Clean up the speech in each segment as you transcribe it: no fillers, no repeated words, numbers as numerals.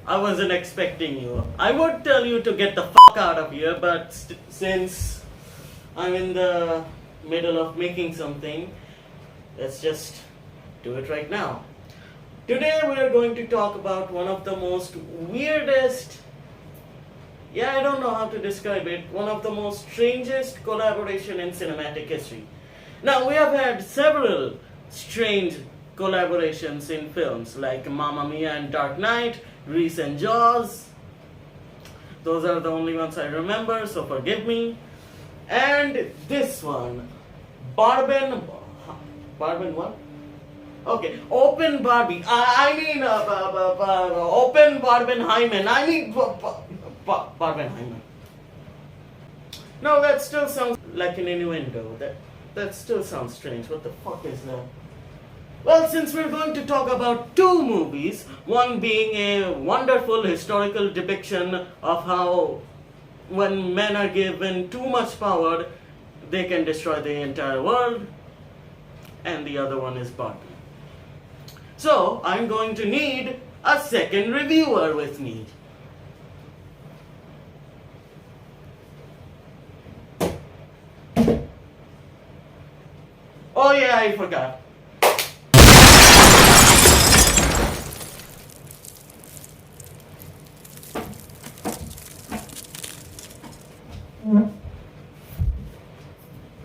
I wasn't expecting you. I would tell you to get the fuck out of here, but since I'm in the middle of making something, let's just do it right now. Today we are going to talk about one of the most weirdest, I don't know how to describe it, one of the most strangest collaboration in cinematic history. Now we have had several strange collaborations in films like Mamma Mia and Dark Knight, Grease and Jaws. Those are the only ones I remember, so forgive me. And this one, Barbie what? Okay, Open Barbie. Open Barbenheimer. Barbenheimer. No, that still sounds like an innuendo. That still sounds strange. What the fuck is that? Well, since we're going to talk about two movies, one being a wonderful historical depiction of how when men are given too much power, they can destroy the entire world, and the other one is Barbie. So, I'm going to need a second reviewer with me. Oh yeah, I forgot.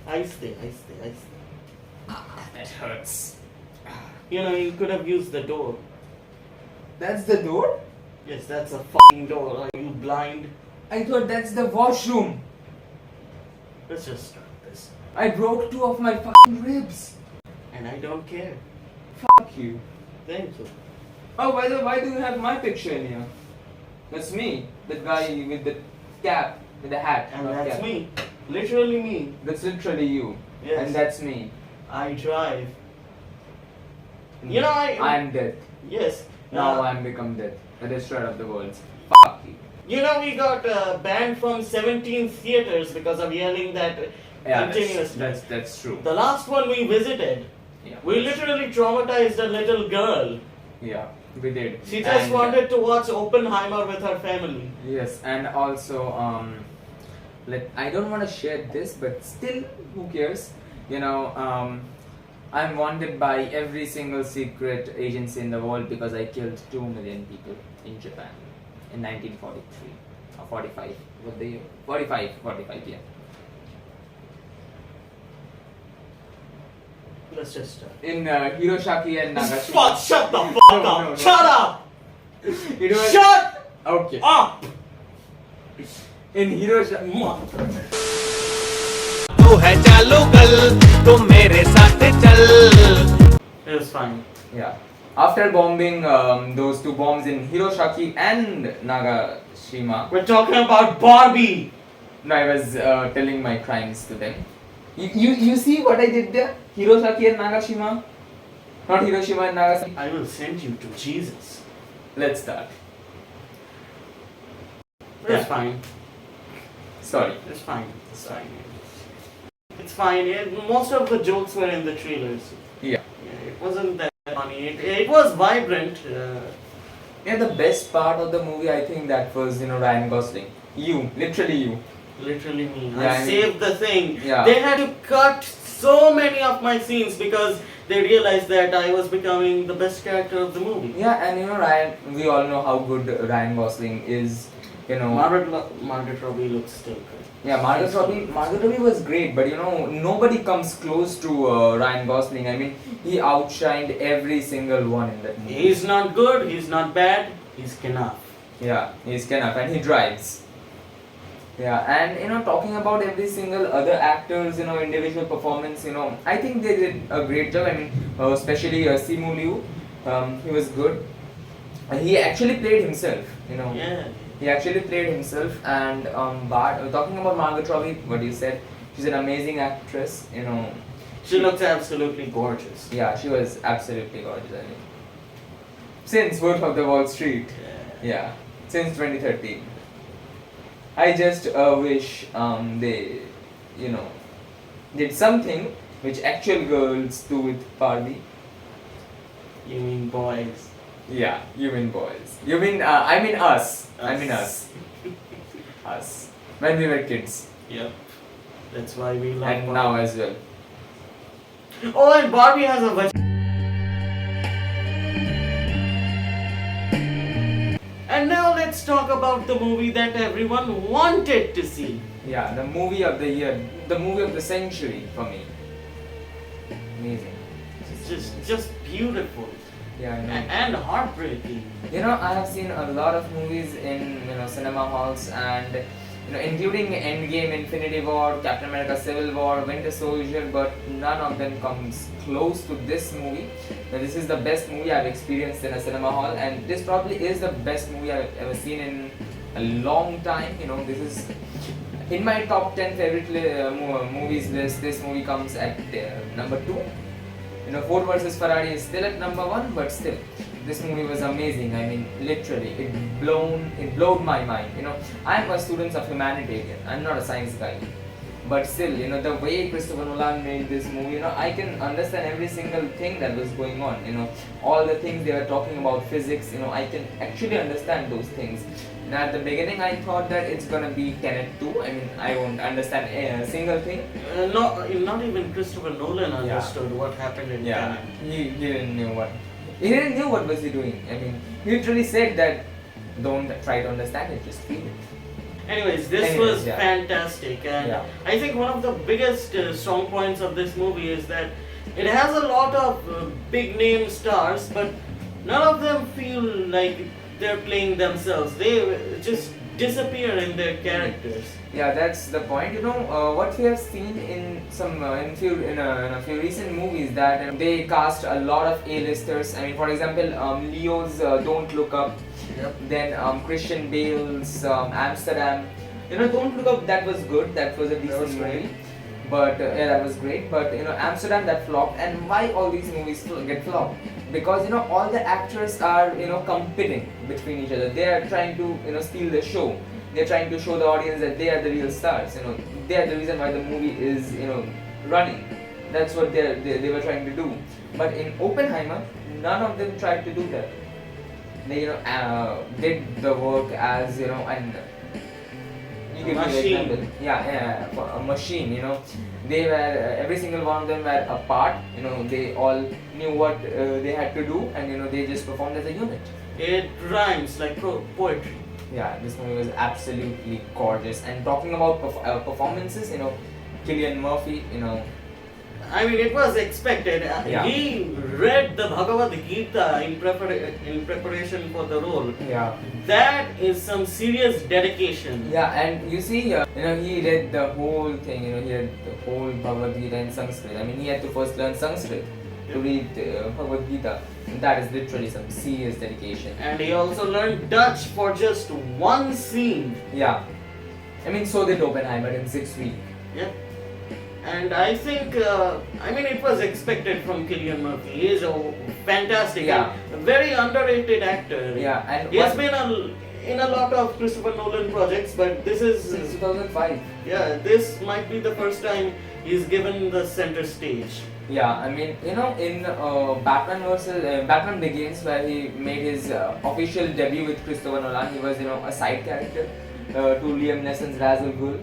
Ice there. That hurts. You could have used the door. That's the door? Yes, that's a fucking door. Are you blind? I thought that's the washroom. Let's just start this. I broke 2 of my fucking ribs. And I don't care. Fuck you. Thank you. Oh, by the way, why do you have my picture in here? That's me. The guy with the cap, with the hat. And not that's cap. me. Literally me. That's literally you. Yes. And that's me. I drive. I'm dead. Yes. Now I'm become dead. The destroyer of the world. Fuck you. We got banned from 17 theaters because of yelling that continuously. That's true. The last one we visited, we literally traumatized a little girl. Yeah, we did. She just wanted to watch Oppenheimer with her family. Yes, and also, I don't want to share this, but still, who cares? I'm wanted by every single secret agency in the world because I killed 2 million people in Japan in 1943 or 45. What the year? 45, yeah. Let's just start. In Hiroshima and Nagasaki. Fuck! Shut the fuck up! No. Shut up! It was, Shut okay. up! In Hiroshima. तू है चालू कल तो मेरे साथ चल. It was fine. Yeah. After bombing those 2 bombs in Hiroshima and Nagashima. We're talking about Barbie! No, I was telling my crimes to them. You see what I did there? Hiroshima and Nagashima? Not Hiroshima and Nagasaki. I will send you to Jesus. Let's start. It's fine. Sorry. It's fine. It's fine. Most of the jokes were in the trailers. Yeah. It wasn't that funny. It was vibrant. Yeah, the best part of the movie, I think that was, Ryan Gosling. Literally you. Literally me. Yeah, I saved the thing. Yeah. They had to cut so many of my scenes because they realized that I was becoming the best character of the movie. Yeah, and we all know how good Ryan Gosling is. Margaret Robbie looks still good. Yeah, Margaret Robbie was great, but nobody comes close to Ryan Gosling. I mean, he outshined every single one in that movie. He's not good, he's not bad, he's enough. Yeah, he's enough, and he drives. Yeah, and talking about every single other actors, individual performance, I think they did a great job. I mean, especially Simu Liu, he was good. He actually played himself, Yeah. He actually played himself, and talking about Margot Robbie, what you said, she's an amazing actress, She looks absolutely gorgeous. Yeah, she was absolutely gorgeous. I mean, since Wolf of the Wall Street, yeah, since 2013. I just wish they, did something which actual girls do with Barbie. You mean boys? Yeah, you mean boys. You mean, I mean us. I mean us. Us. When we were kids. Yep. That's why we love And Barbie. now as well. Oh, and Barbie has a vagina. And now let's talk about the movie that everyone wanted to see. Yeah, the movie of the year. The movie of the century for me. Amazing. It's just beautiful. Yeah, I know. And heartbreaking. You know, I have seen a lot of movies in cinema halls, and including Endgame, Infinity War, Captain America: Civil War, Winter Soldier, but none of them comes close to this movie. Now, this is the best movie I've experienced in a cinema hall, and this probably is the best movie I've ever seen in a long time. This is in my top 10 favorite movies list. This movie comes at number 2. Ford versus Ferrari is still at number 1, but still, this movie was amazing. I mean, literally, it blowed my mind. I'm a student of humanitarian. I'm not a science guy, but still, the way Christopher Nolan made this movie, I can understand every single thing that was going on. All the things they were talking about physics. I can actually understand those things. And at the beginning, I thought that it's gonna be Tenet 2. I mean, I won't understand a single thing. Not even Christopher Nolan understood what happened in Tenet. He didn't know what. He didn't know what was he doing. I mean, he literally said that don't try to understand it, just feel it. Anyways, this was fantastic, and I think one of the biggest strong points of this movie is that it has a lot of big name stars, but none of them feel like they're playing themselves. They just disappear in their characters. Yeah, that's the point. What we have seen in a few recent movies, that they cast a lot of A-listers. I mean, for example, Leo's Don't Look Up. Yep. Then Christian Bale's Amsterdam. Don't Look Up, that was good. That was a decent movie. But that was great. But Amsterdam, that flopped. And why all these movies get flopped? Because all the actors are competing between each other. They are trying to steal the show. They're trying to show the audience that they are the real stars. They are the reason why the movie is running. That's what they were trying to do. But in Oppenheimer, none of them tried to do that. They did the work as and you give me an example. Yeah, a machine. They were every single one of them were a part. They all knew what they had to do, and they just performed as a unit. It rhymes like poetry. Yeah, this movie was absolutely gorgeous. And talking about performances, Cillian Murphy, I mean, it was expected. He read the Bhagavad Gita in preparation for the role. Yeah. That is some serious dedication. Yeah, and you see, he read the whole thing. He read the whole Bhagavad Gita in Sanskrit. I mean, he had to first learn Sanskrit to read Bhagavad Gita. And that is literally some serious dedication. And he also learned Dutch for just one scene. Yeah. I mean, so did Oppenheimer in 6 weeks. Yeah. And I think, it was expected from Cillian Murphy. He is a fantastic, and a very underrated actor. Yeah, and he has been in a lot of Christopher Nolan projects, but this is since 2005. Yeah, this might be the first time he's given the center stage. Yeah, I mean, in Batman Begins, where he made his official debut with Christopher Nolan, he was a side character to Liam Neeson's Ra's al Ghul.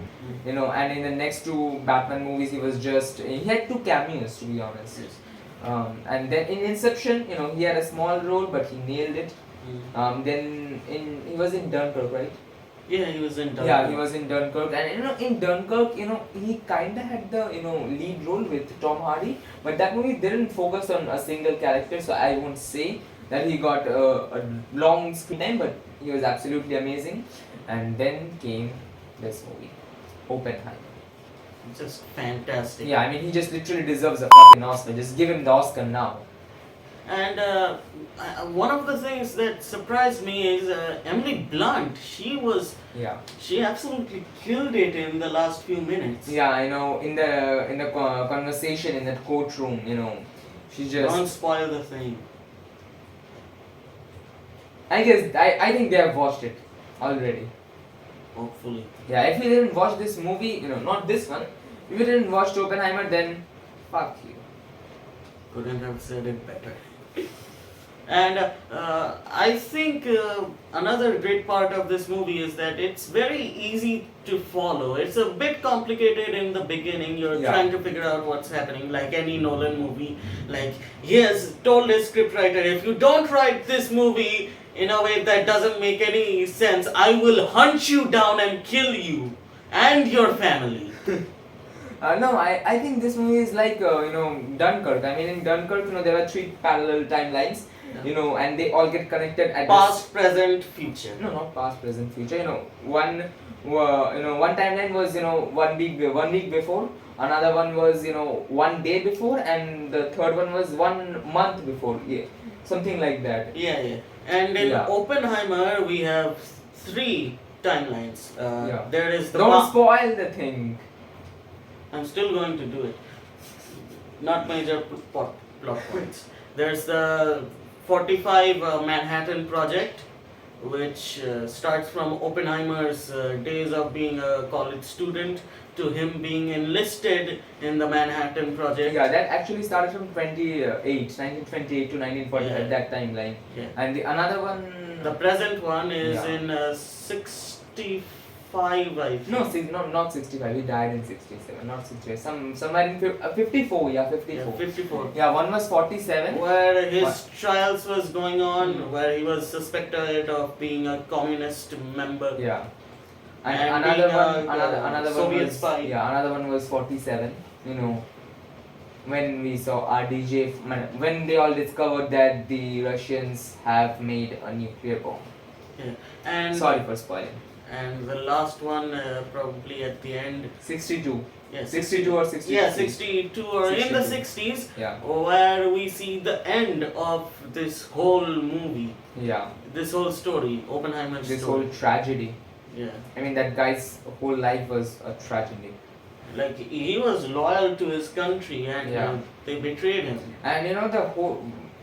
And in the next 2 Batman movies, he had 2 cameos, to be honest. Yes. And then in Inception, he had a small role, but he nailed it. Then he was in Dunkirk, right? Yeah, he was in Dunkirk. Yeah, he was in Dunkirk, and in Dunkirk, he kinda had the lead role with Tom Hardy, but that movie didn't focus on a single character, so I won't say that he got a long screen time, but he was absolutely amazing. And then came this movie, Oppenheimer. Just fantastic. Yeah, I mean, he just literally deserves a fucking Oscar. Just give him the Oscar now. And one of the things that surprised me is Emily Blunt. She absolutely killed it in the last few minutes. Yeah, I know. In the conversation in that courtroom, she just don't spoil the thing. I think they have watched it already. Hopefully. Yeah, if you didn't watch this movie, not this one, if you didn't watch Oppenheimer, then fuck you. Couldn't have said it better. And I think another great part of this movie is that it's very easy to follow. It's a bit complicated in the beginning. You're Yeah. trying to figure out what's happening, like any Nolan movie. Like he has told his scriptwriter, if you don't write this movie in a way that doesn't make any sense, I will hunt you down and kill you and your family. No, I think this movie is like Dunkirk. I mean, in Dunkirk, there were 3 parallel timelines, and they all get connected at Past, present, future. No, not past, present, future. One timeline was 1 week before. Another one was 1 day before, and the third one was 1 month before. Yeah, something like that. Yeah, yeah. And in Yeah. Oppenheimer, we have 3 timelines. Yeah. There is the Don't spoil the thing. I'm still going to do it. Not major plot points. There's the 45 Manhattan Project, which starts from Oppenheimer's days of being a college student to him being enlisted in the Manhattan Project. Yeah, that actually started from 1928 to 1945, Yeah. that timeline. Yeah. And the another one. The present one is Yeah. in 65, I think. No, not 65. He died in 67, not 68. Somewhere in 54. Yeah, 54. Yeah, 54. Yeah, one was 47. Where his What? trials was going on, where he was suspected of being a communist member. Yeah. And, And another being one, a, another Soviet one was spy. Yeah, another one was 47. When we saw RDJ, when they all discovered that the Russians have made a nuclear bomb. Yeah. And Sorry for spoiling. And the last one, probably at the end. 62. Yeah, 62 or 63. Yeah, 62 or in the 62. 60s, Yeah. where we see the end of this whole movie, Yeah. this whole story, Oppenheimer's This story. whole tragedy. Yeah. I mean, that guy's whole life was a tragedy. Like he was loyal to his country and Yeah. they betrayed him. And the whole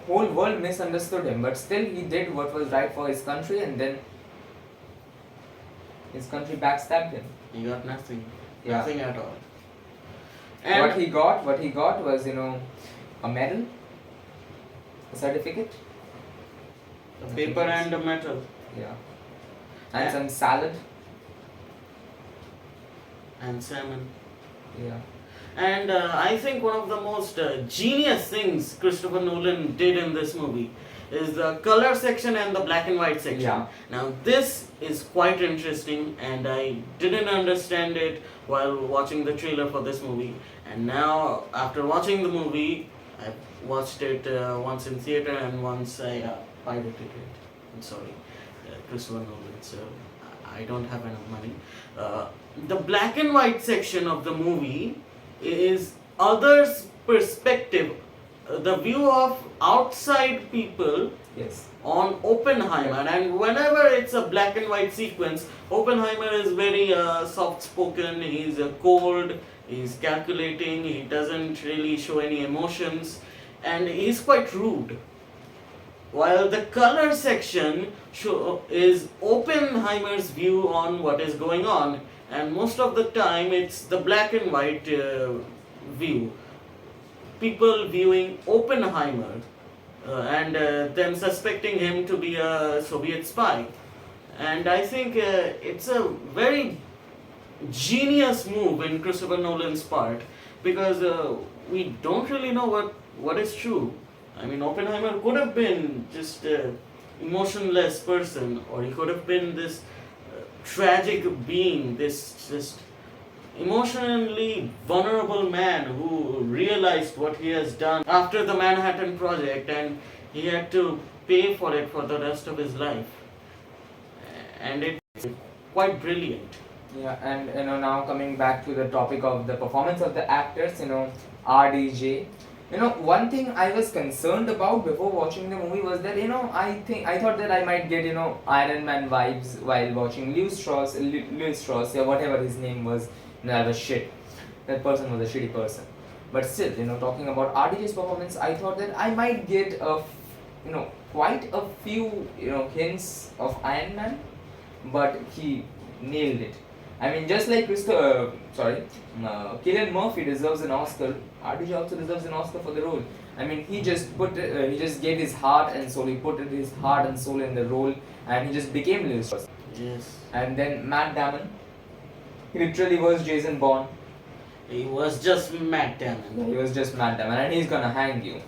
world misunderstood him, but still he did what was right for his country, and then his country backstabbed him. He got nothing. Yeah. Nothing at all. And What he got was a medal, a certificate, a paper and a metal. yeah, and Yeah. some salad, And salmon. yeah. And I think one of the most genius things Christopher Nolan did in this movie is the color section and the black and white section. Yeah. Now this is quite interesting, and I didn't understand it while watching the trailer for this movie. And now after watching the movie, I watched it once in theater and once I pirated it. I'm sorry, Christopher Nolan. So I don't have enough money. The black and white section of the movie is others' perspective, the view of outside people Yes. on Oppenheimer. And whenever it's a black and white sequence, Oppenheimer is very soft spoken, he's cold, he's calculating, he doesn't really show any emotions, and he's quite rude. While the color section is Oppenheimer's view on what is going on, and most of the time it's the black and white view. People viewing Oppenheimer and them suspecting him to be a Soviet spy. And I think it's a very genius move in Christopher Nolan's part, because we don't really know what is true. I mean, Oppenheimer could have been just an emotionless person, or he could have been this tragic being, this just emotionally vulnerable man who realized what he has done after the Manhattan Project, and he had to pay for it for the rest of his life. And it's quite brilliant. Yeah, and now coming back to the topic of the performance of the actors, RDJ. One thing I was concerned about before watching the movie was that I thought that I might get Iron Man vibes while watching Louis Strauss, yeah, whatever his name was. That was shit. That person was a shitty person. But still, talking about RDJ's performance, I thought that I might get quite a few hints of Iron Man, but he nailed it. I mean, just like Cillian Murphy deserves an Oscar, RDJ also deserves an Oscar for the role. I mean, he just gave his heart and soul. He put his heart and soul in the role, and he just became Lewis Strauss. Yes. And then Matt Damon, he literally was Jason Bourne. He was just Matt Yeah, Damon. he was just Matt Damon, and he's gonna hang you.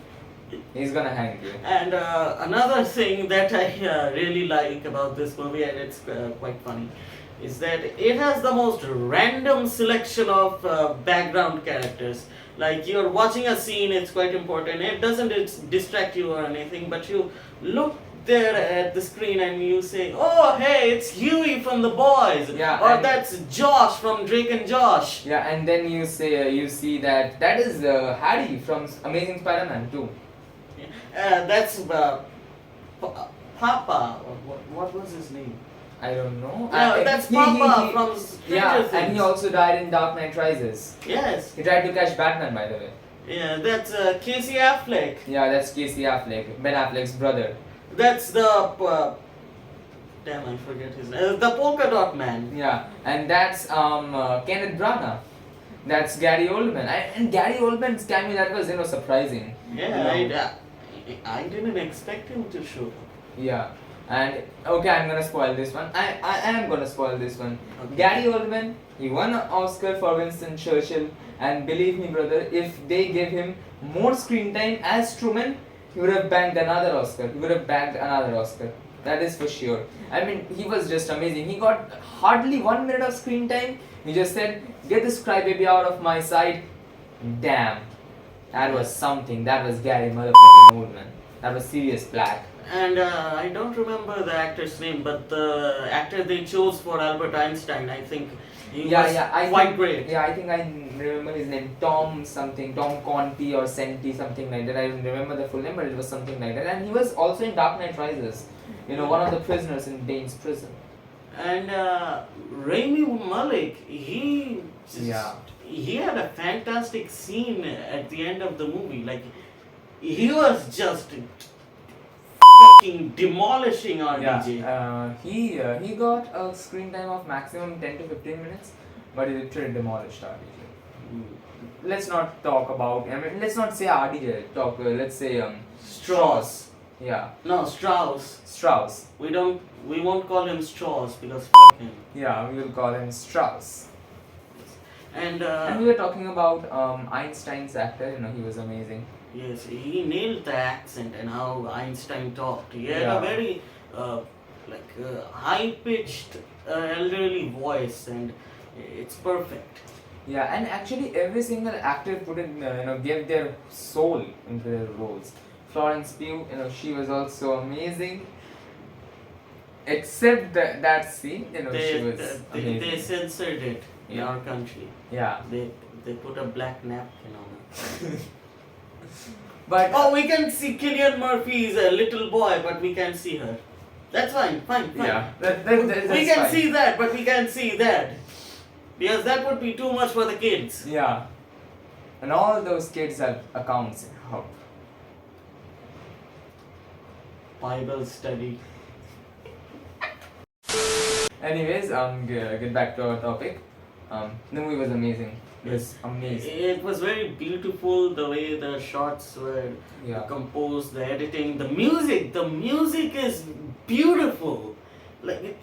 He's gonna hang you. And another thing that I really like about this movie, and it's quite funny, is that it has the most random selection of background characters. Like you're watching a scene, it's quite important. It doesn't distract you or anything, but you look there at the screen and you say, "Oh, hey, it's Huey from The Boys," Yeah, or and- "That's Josh from Drake and Josh." Yeah, and then you see that is Harry from Amazing Spider-Man 2. That's Papa. What was his name? I don't know. No, that's Papa from Stranger Yeah, Things. and he also died in Dark Knight Rises. Yes. He tried to catch Batman, by the way. Yeah, that's Casey Affleck. Yeah, that's Casey Affleck, Ben Affleck's brother. That's the damn, I forget his name. The Polka Dot Man. Yeah, and that's Kenneth Branagh. That's Gary Oldman. And Gary Oldman's cameo, that was surprising. Yeah, You know. I didn't expect him to show up. Yeah, and okay, I'm gonna spoil this one. I am gonna spoil this one. Okay. Gary Oldman, he won an Oscar for Winston Churchill, and believe me, brother, if they gave him more screen time as Truman, he would have bagged another Oscar. He would have bagged another Oscar. That is for sure. I mean, he was just amazing. He got hardly 1 minute of screen time. He just said, "Get this crybaby out of my sight." Damn, that was something. That was Gary motherfucking Oldman. That was serious black. And I don't remember the actor's name, but the actor they chose for Albert Einstein, I think he was I quite think, great. Yeah, I think I remember his name, Tom something, Tom Conti or Senti, something like that. I don't remember the full name, but it was something like that. And he was also in Dark Knight Rises. One of the prisoners in Dane's prison. And Rami Malek, Yeah. he had a fantastic scene at the end of the movie. Like he was just fucking demolishing RDJ. He got a screen time of maximum 10 to 15 minutes, but he literally demolished RDJ. Let's not talk about. I mean, let's not say RDJ. Let's say Strauss. Yeah, No, Strauss. Strauss. We won't call him Strauss because fuck him. Yeah, we will call him Strauss. And And we were talking about Einstein's actor. He was amazing. yes, he nailed the accent and how Einstein talked. He had Yeah. a very high-pitched elderly voice, and it's perfect. Yeah, and actually every single actor put in, gave their soul into their roles. Florence Pugh, she was also amazing. Except that scene, she was amazing. They censored it in Yeah. our country. Yeah, They put a black napkin on it. but Oh, we can see Killian Murphy's a little boy, but we can't see her. That's fine. yeah, that's We can fine. see that, but we can't see that. Because that would be too much for the kids. Yeah, and all those kids have accounts. Oh. Bible study. Anyways, get back to our topic. The movie was amazing. It was amazing. It was very beautiful the way the shots were Yeah. composed, the editing, the music is beautiful.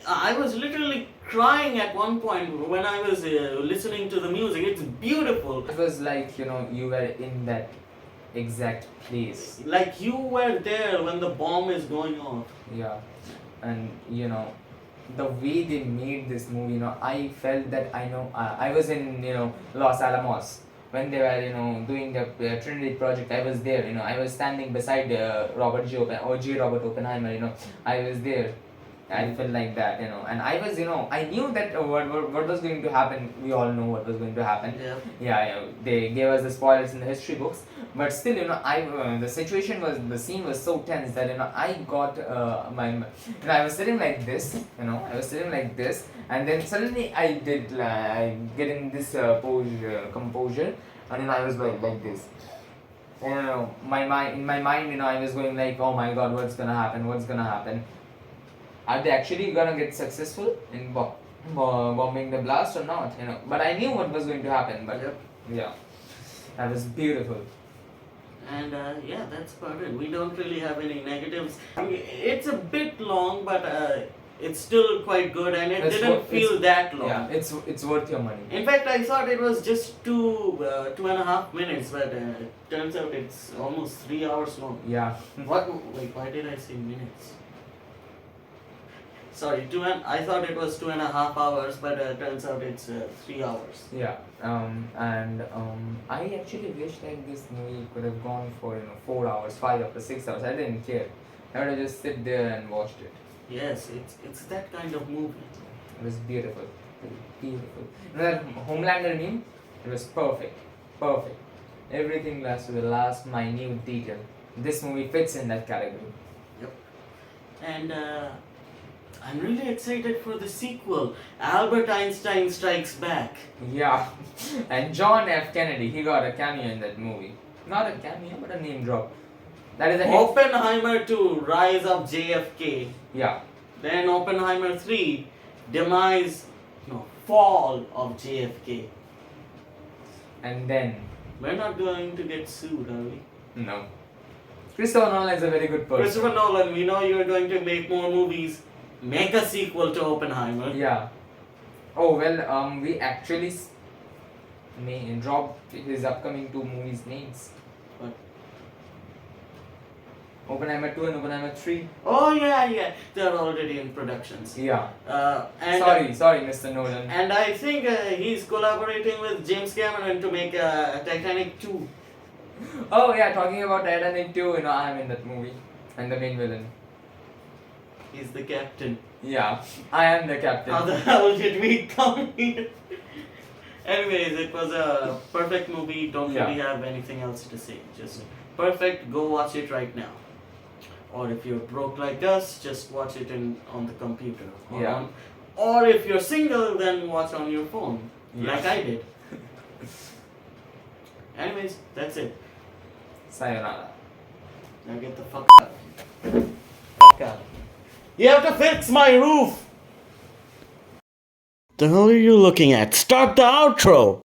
I was literally crying at one point when I was listening to the music. It's beautiful. It was like you were in that exact place. Like you were there when the bomb is going off. Yeah, and the way they made this movie, I felt that I was in Los Alamos when they were doing the Trinity project. I was there. I was standing beside Robert Oppenheimer. I was there. I felt like that, and I was, I knew that what was going to happen. We all know what was going to happen. Yeah. Yeah, they gave us the spoilers in the history books, but still, the scene was so tense that I got I was sitting like this, and then suddenly I get in this composure, and then I was like this. And in my mind, I was going like, oh my God, what's gonna happen? Are they actually gonna get successful in bombing the blast or not? But I knew what was going to happen. But Yep. yeah, that was beautiful. And yeah, that's about it. We don't really have any negatives. I mean, it's a bit long, but it's still quite good, and it It's didn't wo- feel it's- that long. Yeah, it's worth your money. In fact, I thought it was just 2.5 minutes, but turns out it's almost 3 hours long. Yeah. What? Wait, why did I say minutes? Sorry, I thought it was 2.5 hours, but turns out it's 3 hours. Yeah, I actually wish like this movie could have gone for 4 hours, 5 hours, 6 hours. I didn't care. I would have just sit there and watched it. Yes, it's that kind of movie. It was beautiful, beautiful. That Homelander meme, it was perfect, perfect. Everything last to the last minute detail. This movie fits in that category. Yep. And I'm really excited for the sequel, Albert Einstein Strikes Back. Yeah, and John F. Kennedy, he got a cameo in that movie. Not a cameo, but a name drop. That is a hit. Oppenheimer 2, Rise of JFK. Yeah, Then Oppenheimer 3, Fall of JFK. and then We're not going to get sued, are we? no. Christopher Nolan is a very good person. Christopher Nolan, we know you're going to make more movies. Make a sequel to Oppenheimer. Yeah. Oh well, we actually may drop his upcoming 2 movies names. What? Oppenheimer 2 and Oppenheimer 3. Oh yeah, they're already in productions. Yeah. And Sorry, Mr. Nolan. And I think he's collaborating with James Cameron to make Titanic 2. Oh yeah, talking about Titanic 2, I'm in that movie and the main villain. He's the captain. Yeah, I am the captain. How the hell did we come here? Anyways, it was a perfect movie. Don't really have anything else to say. Just perfect. Go watch it right now. Or if you're broke like us, just watch it on the computer. Or if you're single, then watch on your phone, like I did. Anyways, that's it. Sayonara. Now get the fuck out. Fuck out. You have to fix my roof! The hell are you looking at? Start the outro!